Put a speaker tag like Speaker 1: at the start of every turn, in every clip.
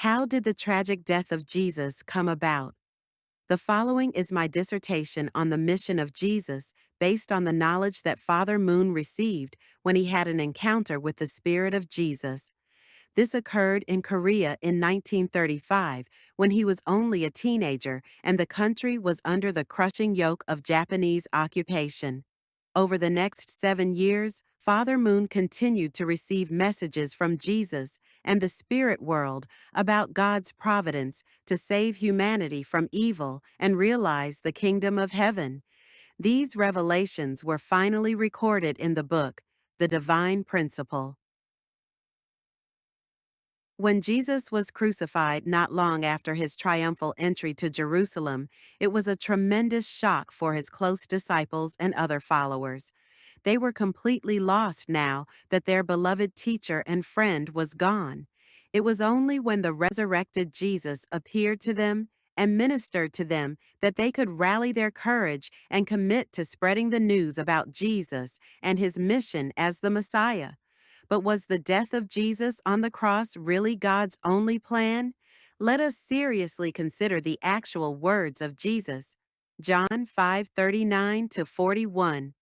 Speaker 1: How did the tragic death of Jesus come about? The following is my dissertation on the mission of Jesus based on the knowledge that Father Moon received when he had an encounter with the Spirit of Jesus. This occurred in Korea in 1935 when he was only a teenager and the country was under the crushing yoke of Japanese occupation. Over the next 7 years, Father Moon continued to receive messages from Jesus and the spirit world about God's providence to save humanity from evil and realize the kingdom of heaven. These revelations were finally recorded in the book, The Divine Principle. When Jesus was crucified not long after his triumphal entry to Jerusalem, it was a tremendous shock for his close disciples and other followers. They were completely lost now that their beloved teacher and friend was gone. It was only when the resurrected Jesus appeared to them and ministered to them that they could rally their courage and commit to spreading the news about Jesus and his mission as the Messiah. But was the death of Jesus on the cross really God's only plan? Let us seriously consider the actual words of Jesus. John 5:39-41.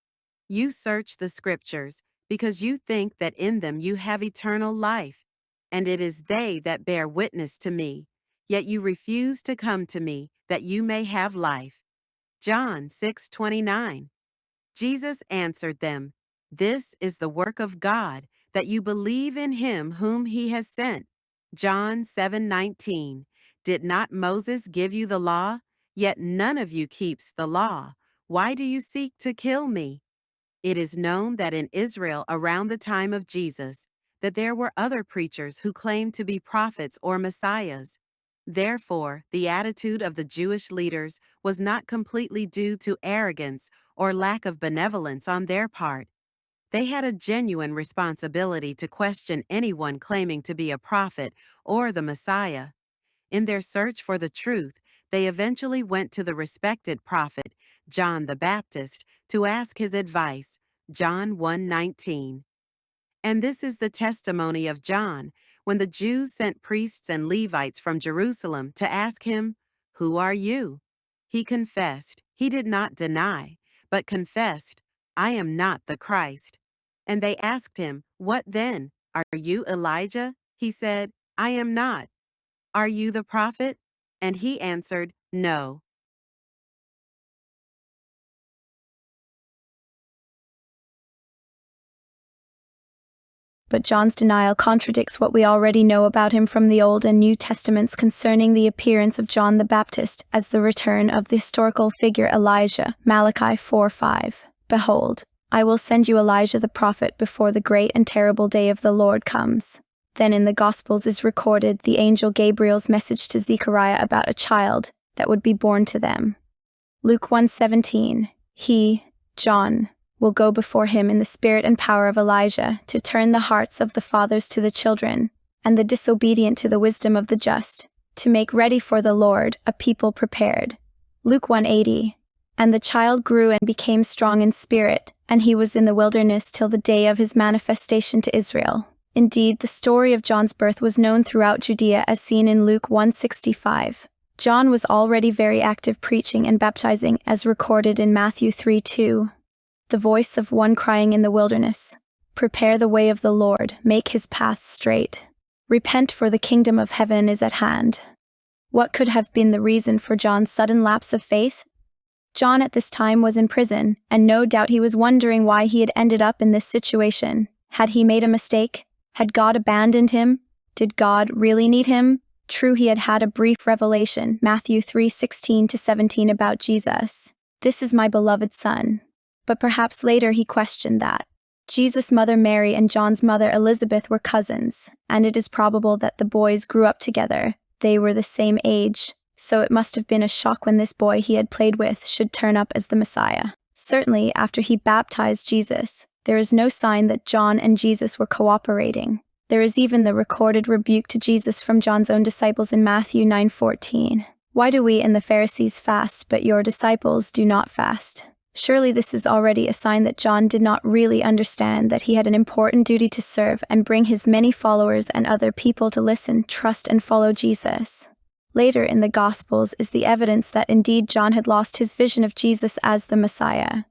Speaker 1: You search the scriptures, because you think that in them you have eternal life, and it is they that bear witness to me. Yet you refuse to come to me, that you may have life. John 6:29. Jesus answered them, This is the work of God, that you believe in him whom he has sent. John 7:19. Did not Moses give you the law? Yet none of you keeps the law. Why do you seek to kill me? It is known that in Israel around the time of Jesus, that there were other preachers who claimed to be prophets or messiahs. Therefore, the attitude of the Jewish leaders was not completely due to arrogance or lack of benevolence on their part. They had a genuine responsibility to question anyone claiming to be a prophet or the Messiah. In their search for the truth, they eventually went to the respected prophet, John the Baptist, to ask his advice, John 1:19. And this is the testimony of John, when the Jews sent priests and Levites from Jerusalem to ask him, Who are you? He confessed, he did not deny, but confessed, I am not the Christ. And they asked him, What then? Are you Elijah? He said, I am not. Are you the prophet? And he answered, No.
Speaker 2: But John's denial contradicts what we already know about him from the Old and New Testaments concerning the appearance of John the Baptist as the return of the historical figure Elijah, Malachi 4:5. Behold, I will send you Elijah the prophet before the great and terrible day of the Lord comes. Then in the Gospels is recorded the angel Gabriel's message to Zechariah about a child that would be born to them. Luke 1:17. He, John, will go before him in the spirit and power of Elijah to turn the hearts of the fathers to the children, and the disobedient to the wisdom of the just, to make ready for the Lord a people prepared. Luke 1:80. And the child grew and became strong in spirit, and he was in the wilderness till the day of his manifestation to Israel. Indeed, the story of John's birth was known throughout Judea as seen in Luke 1:65. John was already very active preaching and baptizing as recorded in Matthew 3:2. The voice of one crying in the wilderness, Prepare the way of the Lord, make his paths straight. Repent, for the kingdom of heaven is at hand. What could have been the reason for John's sudden lapse of faith? John at this time was in prison, and no doubt he was wondering why he had ended up in this situation. Had he made a mistake? Had God abandoned him? Did God really need him? True, he had had a brief revelation, Matthew 3:16-17, about Jesus. This is my beloved Son. But perhaps later he questioned that. Jesus' mother Mary and John's mother Elizabeth were cousins, and it is probable that the boys grew up together. They were the same age, so it must have been a shock when this boy he had played with should turn up as the Messiah. Certainly, after he baptized Jesus, there is no sign that John and Jesus were cooperating. There is even the recorded rebuke to Jesus from John's own disciples in Matthew 9:14. Why do we and the Pharisees fast, but your disciples do not fast? Surely this is already a sign that John did not really understand that he had an important duty to serve and bring his many followers and other people to listen, trust, and follow Jesus. Later in the Gospels is the evidence that indeed John had lost his vision of Jesus as the Messiah.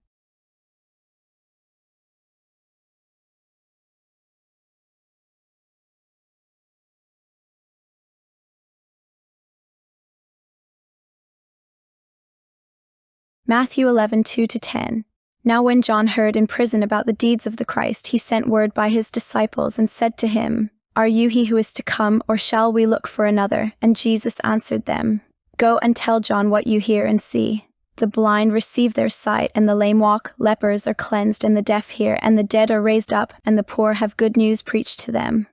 Speaker 2: Matthew 11:2-10. Now when John heard in prison about the deeds of the Christ, he sent word by his disciples and said to him, "Are you he who is to come, or shall we look for another?" And Jesus answered them, "Go and tell John what you hear and see. The blind receive their sight, and the lame walk, lepers are cleansed, and the deaf hear, and the dead are raised up, and the poor have good news preached to them.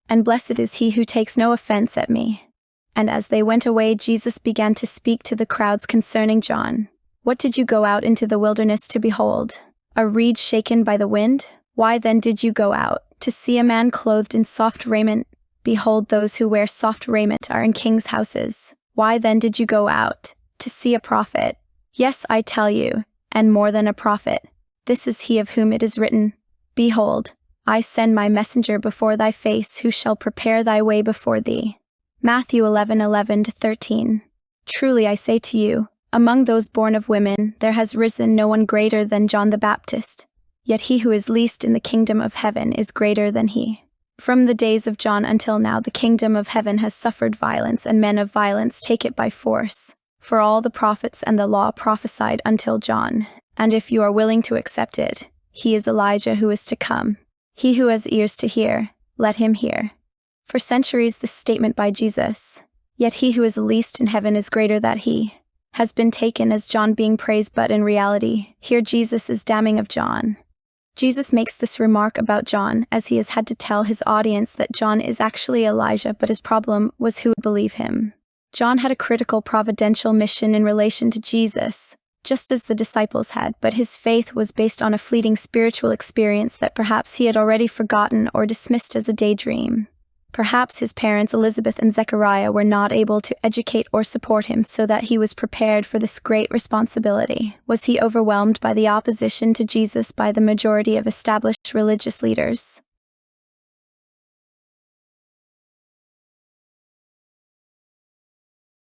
Speaker 2: And blessed is he who takes no offense at me." And as they went away, Jesus began to speak to the crowds concerning John. "What did you go out into the wilderness to behold? A reed shaken by the wind? Why then did you go out? To see a man clothed in soft raiment? Behold, those who wear soft raiment are in kings' houses. Why then did you go out? To see a prophet? Yes, I tell you, and more than a prophet. This is he of whom it is written, 'Behold, I send my messenger before thy face, who shall prepare thy way before thee.'" Matthew 11:11-13. Truly I say to you, among those born of women, there has risen no one greater than John the Baptist. Yet he who is least in the kingdom of heaven is greater than he. From the days of John until now, the kingdom of heaven has suffered violence, and men of violence take it by force. For all the prophets and the law prophesied until John. And if you are willing to accept it, he is Elijah who is to come. He who has ears to hear, let him hear. For centuries this statement by Jesus, "Yet he who is least in heaven is greater than he," has been taken as John being praised, but in reality, here Jesus is damning of John. Jesus makes this remark about John as he has had to tell his audience that John is actually Elijah, but his problem was who would believe him. John had a critical providential mission in relation to Jesus, just as the disciples had, but his faith was based on a fleeting spiritual experience that perhaps he had already forgotten or dismissed as a daydream. Perhaps his parents Elizabeth and Zechariah were not able to educate or support him so that he was prepared for this great responsibility. Was he overwhelmed by the opposition to Jesus by the majority of established religious leaders?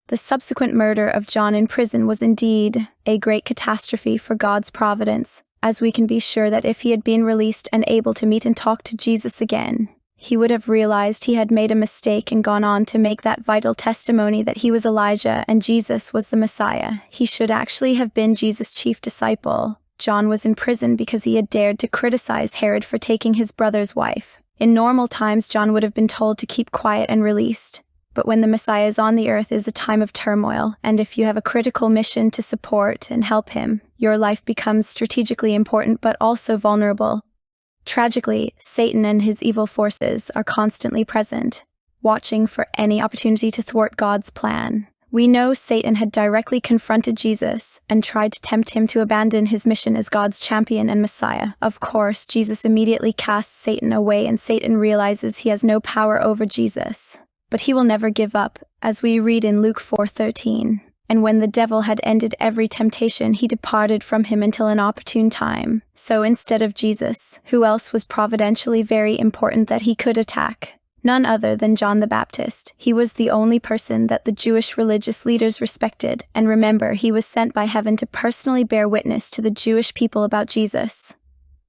Speaker 2: The subsequent murder of John in prison was indeed a great catastrophe for God's providence, as we can be sure that if he had been released and able to meet and talk to Jesus again, he would have realized he had made a mistake and gone on to make that vital testimony that he was Elijah and Jesus was the Messiah. He should actually have been Jesus' chief disciple. John was in prison because he had dared to criticize Herod for taking his brother's wife. In normal times, John would have been told to keep quiet and released. But when the Messiah is on the earth is a time of turmoil, and if you have a critical mission to support and help him, your life becomes strategically important but also vulnerable. Tragically, Satan and his evil forces are constantly present, watching for any opportunity to thwart God's plan. We know Satan had directly confronted Jesus and tried to tempt him to abandon his mission as God's champion and Messiah. Of course, Jesus immediately casts Satan away, and Satan realizes he has no power over Jesus. But he will never give up, as we read in Luke 4:13. And when the devil had ended every temptation, he departed from him until an opportune time. So instead of Jesus, who else was providentially very important that he could attack? None other than John the Baptist. He was the only person that the Jewish religious leaders respected. And remember, he was sent by heaven to personally bear witness to the Jewish people about Jesus.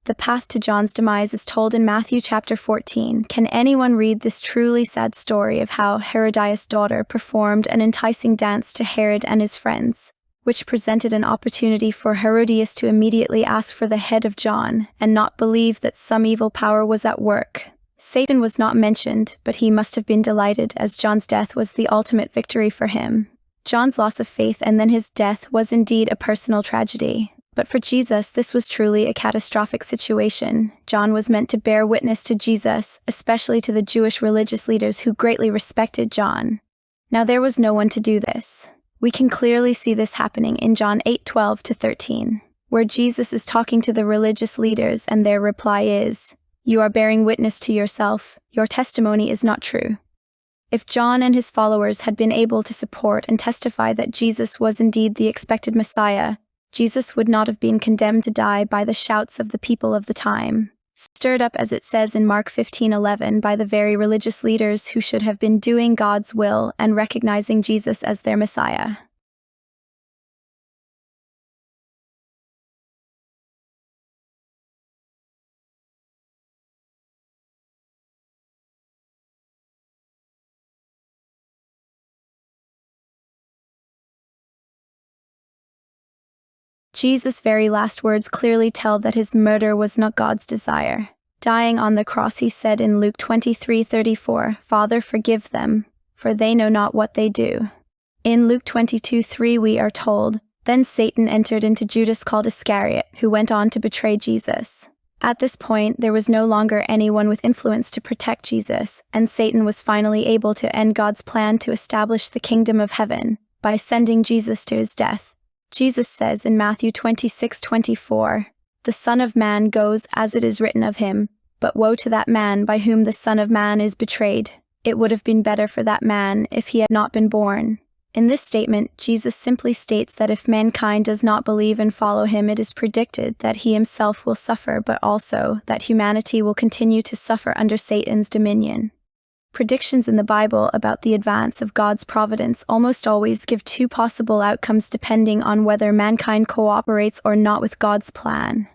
Speaker 2: The path to John's demise is told in Matthew chapter 14. Can anyone read this truly sad story of how Herodias' daughter performed an enticing dance to Herod and his friends, which presented an opportunity for Herodias to immediately ask for the head of John and not believe that some evil power was at work? Satan was not mentioned, but he must have been delighted, as John's death was the ultimate victory for him. John's loss of faith and then his death was indeed a personal tragedy. But for Jesus, this was truly a catastrophic situation. John was meant to bear witness to Jesus, especially to the Jewish religious leaders who greatly respected John. Now there was no one to do this. We can clearly see this happening in John 8:12-13, where Jesus is talking to the religious leaders and their reply is, "You are bearing witness to yourself. Your testimony is not true." If John and his followers had been able to support and testify that Jesus was indeed the expected Messiah, Jesus would not have been condemned to die by the shouts of the people of the time, stirred up, as it says in Mark 15:11, by the very religious leaders who should have been doing God's will and recognizing Jesus as their Messiah. Jesus' very last words clearly tell that his murder was not God's desire. Dying on the cross, he said in Luke 23:34, "Father, forgive them, for they know not what they do." In Luke 22:3 we are told, "Then Satan entered into Judas called Iscariot, who went on to betray Jesus." At this point, there was no longer anyone with influence to protect Jesus, and Satan was finally able to end God's plan to establish the kingdom of heaven by sending Jesus to his death. Jesus says in Matthew 26:24, "The Son of Man goes as it is written of him, but woe to that man by whom the Son of Man is betrayed. It would have been better for that man if he had not been born." In this statement, Jesus simply states that if mankind does not believe and follow him, it is predicted that he himself will suffer, but also that humanity will continue to suffer under Satan's dominion. Predictions in the Bible about the advance of God's providence almost always give two possible outcomes depending on whether mankind cooperates or not with God's plan.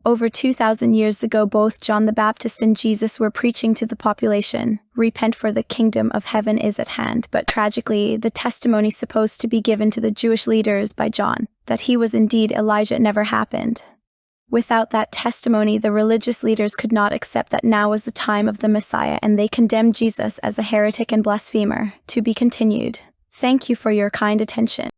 Speaker 2: Over 2,000 years ago, both John the Baptist and Jesus were preaching to the population, "Repent, for the kingdom of heaven is at hand." But tragically, the testimony supposed to be given to the Jewish leaders by John, that he was indeed Elijah, never happened. Without that testimony, the religious leaders could not accept that now was the time of the Messiah, and they condemned Jesus as a heretic and blasphemer. To be continued. Thank you for your kind attention.